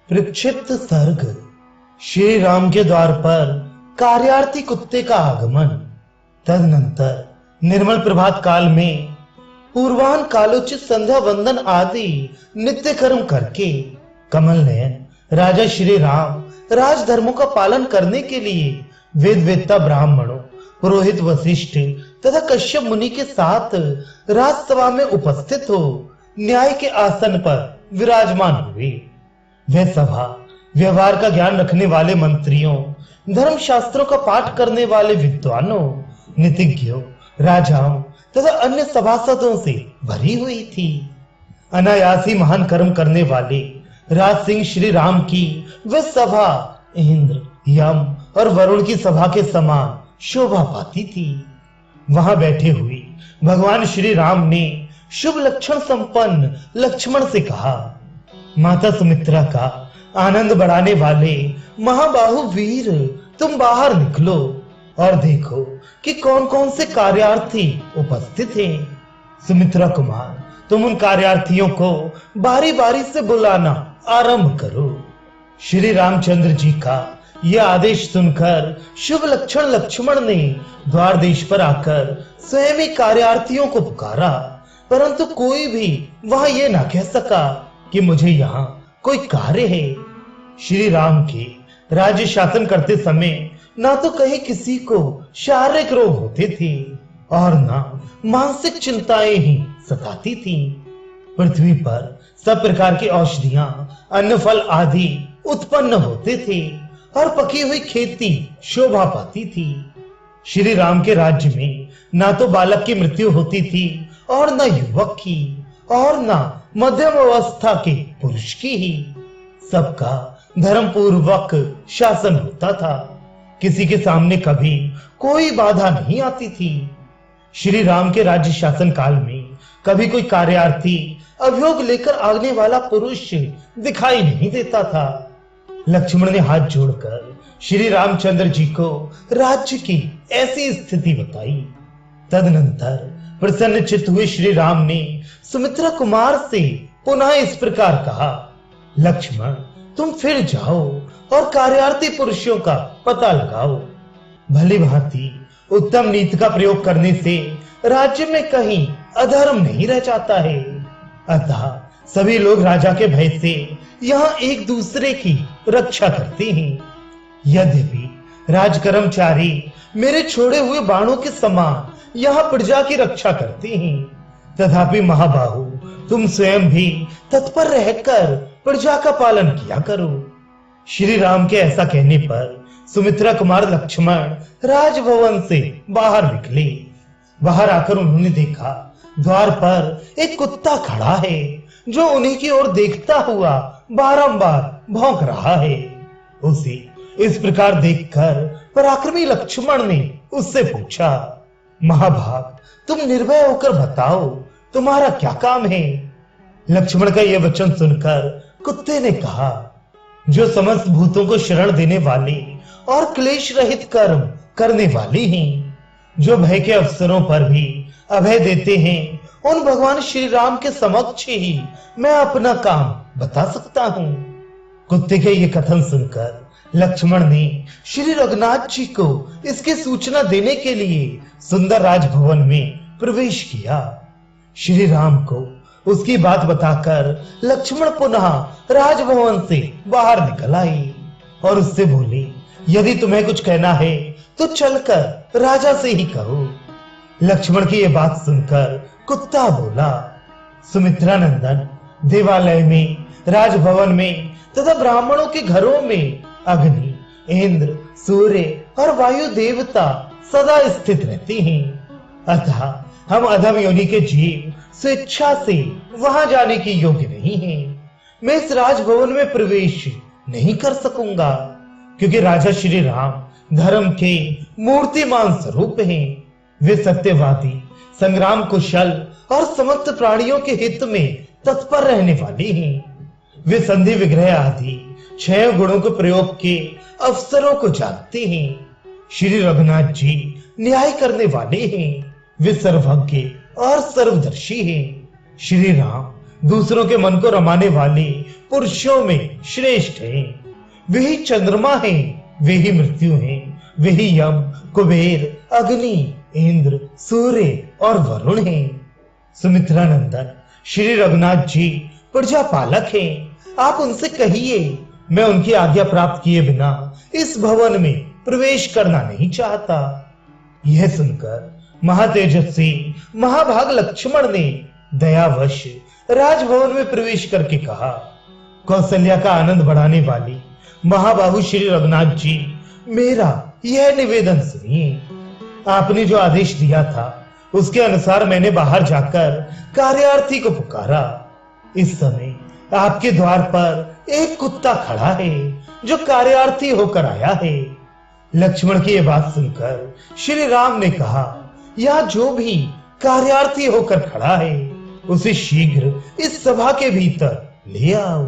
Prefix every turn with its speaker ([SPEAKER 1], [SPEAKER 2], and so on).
[SPEAKER 1] प्रक्षिप्त सर्ग। श्री राम के द्वार पर कार्यार्थी कुत्ते का आगमन। तदनंतर निर्मल प्रभात काल में पूर्वान कालोचित संध्या वंदन आदि नित्य कर्म करके कमल नयन राजा श्री राम राजधर्मों का पालन करने के लिए वेद वेदता ब्राह्मणों, पुरोहित वशिष्ठ तथा कश्यप मुनि के साथ राजसभा में उपस्थित हो न्याय के आसन पर विराजमान हुए। वह सभा व्यवहार का ज्ञान रखने वाले मंत्रियों, धर्म शास्त्रों का पाठ करने वाले विद्वानों, नीतिज्ञों, राजाओं तथा अन्य सभासदों से भरी हुई थी। अनायासी महान कर्म करने वाले राज सिंह श्री राम की वह सभा इंद्र, यम और वरुण की सभा के समान शोभा पाती थी। वहां बैठे हुए भगवान श्री राम ने शुभ लक्षण संपन्न लक्ष्मण से कहा, माता सुमित्रा का आनंद बढ़ाने वाले महाबाहु वीर, तुम बाहर निकलो और देखो कि कौन कौन से कार्यार्थी उपस्थित हैं। सुमित्रा कुमार, तुम उन कार्यार्थियों को बारी बारी से बुलाना आरंभ करो। श्री रामचंद्र जी का यह आदेश सुनकर शुभ लक्षण लक्ष्मण ने द्वार देश पर आकर स्वयं ही कार्यार्थियों को पुकारा, परंतु कोई भी वहां यह ना कह सका कि मुझे यहाँ कोई कार्य है। श्री राम के राज्य शासन करते समय ना तो कहीं किसी को शारीरिक रोग होते थे और ना मानसिक चिंताएं ही सताती थी। पृथ्वी पर सब प्रकार की औषधियां, अन्न फल आदि उत्पन्न होते थे और पकी हुई खेती शोभा पाती थी। श्री राम के राज्य में ना तो बालक की मृत्यु होती थी और ना युवक की और ना मध्यम अवस्था के पुरुष की ही। सबका धर्म पूर्वक शासन होता था। किसी के सामने कभी कोई बाधा नहीं आती थी। श्री राम के राज्य शासन काल में कभी कोई कार्यार्थी अभियोग लेकर आने वाला पुरुष दिखाई नहीं देता था। लक्ष्मण ने हाथ जोड़कर श्री रामचंद्र जी को राज्य की ऐसी स्थिति बताई। तदनंतर प्रसन्न चित्त हुए श्री राम ने सुमित्रा कुमार से पुनः इस प्रकार कहा, लक्ष्मण, तुम फिर जाओ और कार्यार्थी पुरुषों का पता लगाओ। भली भांति उत्तम नीति का प्रयोग करने से राज्य में कहीं अधर्म नहीं रह जाता है। अतः सभी लोग राजा के भय से यहाँ एक दूसरे की रक्षा करते हैं। यद्यपि राज कर्मचारी मेरे छोड़े हुए बाणों के समान यहाँ प्रजा की रक्षा करते हैं, तथापि महाबाहु, तुम स्वयं भी तत्पर रहकर प्रजा का पालन किया करो। श्री राम के ऐसा कहने पर सुमित्रा कुमार लक्ष्मण राजभवन से बाहर निकले। बाहर आकर उन्होंने देखा द्वार पर एक कुत्ता खड़ा है जो उन्हीं की ओर देखता हुआ बारंबार भौंक रहा है। उसे इस प्रकार देखकर पराक्रमी लक्ष्मण ने उससे पूछा, महाभाग, तुम निर्भय होकर बताओ, तुम्हारा क्या काम है। लक्ष्मण का यह वचन सुनकर कुत्ते ने कहा, जो समस्त भूतों को शरण देने वाले और क्लेश रहित कर्म करने वाले हैं, जो भय के अवसरों पर भी अभय देते हैं, उन भगवान श्री राम के समक्ष ही मैं अपना काम बता सकता हूँ। कुत्ते के ये कथन सुनकर लक्ष्मण ने श्री रघुनाथ जी को इसकी सूचना देने के लिए सुंदर राजभवन में प्रवेश किया। श्री राम को उसकी बात बताकर लक्ष्मण पुनः राजभवन से बाहर निकल आए और उससे बोले, यदि तुम्हें कुछ कहना है तो चलकर राजा से ही कहो। लक्ष्मण की यह बात सुनकर कुत्ता बोला, सुमित्रा नंदन, देवालय में, राजभवन में तथा ब्राह्मणों के घरों में अग्नि, इंद्र, सूर्य और वायु देवता सदा स्थित रहते हैं। अतः हम अधम योनि के जीव स्वेच्छा से वहां जाने के योग्य नहीं हैं। मैं इस राजभवन में प्रवेश नहीं कर सकूंगा, क्योंकि राजा श्री राम धर्म के मूर्तिमान स्वरूप हैं। वे सत्यवादी, संग्राम कुशल और समस्त प्राणियों के हित में तत्पर रहने वाले हैं। वे संधि विग्रह आदि 6 गुणों के प्रयोग के अवसरों को जानते हैं। श्री रघुनाथ जी न्याय करने वाले हैं। वे सर्वज्ञ और सर्वदर्शी हैं। श्री राम दूसरों के मन को रमाने वाले पुरुषों में श्रेष्ठ हैं। वही चंद्रमा हैं, वही मृत्यु हैं, वही यम, कुबेर, अग्नि, इंद्र, सूर्य और वरुण हैं। सुमित्रा नंदन श्री रघुनाथ जी प्रजापालक हैं। आप उनसे कहिए, मैं उनकी आज्ञा प्राप्त किए बिना इस भवन में प्रवेश करना नहीं चाहता। यह सुनकर महातेजस्वी महाभाग लक्ष्मण ने दयावश राजभवन में प्रवेश करके कहा, कौशल्या का आनंद बढ़ाने वाली महाबाहु श्री रघुनाथ जी, मेरा यह निवेदन सुनिए। आपने जो आदेश दिया था उसके अनुसार मैंने बाहर जाकर कार्यार्थी को पुकारा। इस समय आपके द्वार पर एक कुत्ता खड़ा है जो कार्यार्थी होकर आया है। लक्ष्मण की यह बात सुनकर श्री राम ने कहा, यह जो भी कार्यार्थी होकर खड़ा है उसे शीघ्र इस सभा के भीतर ले आओ।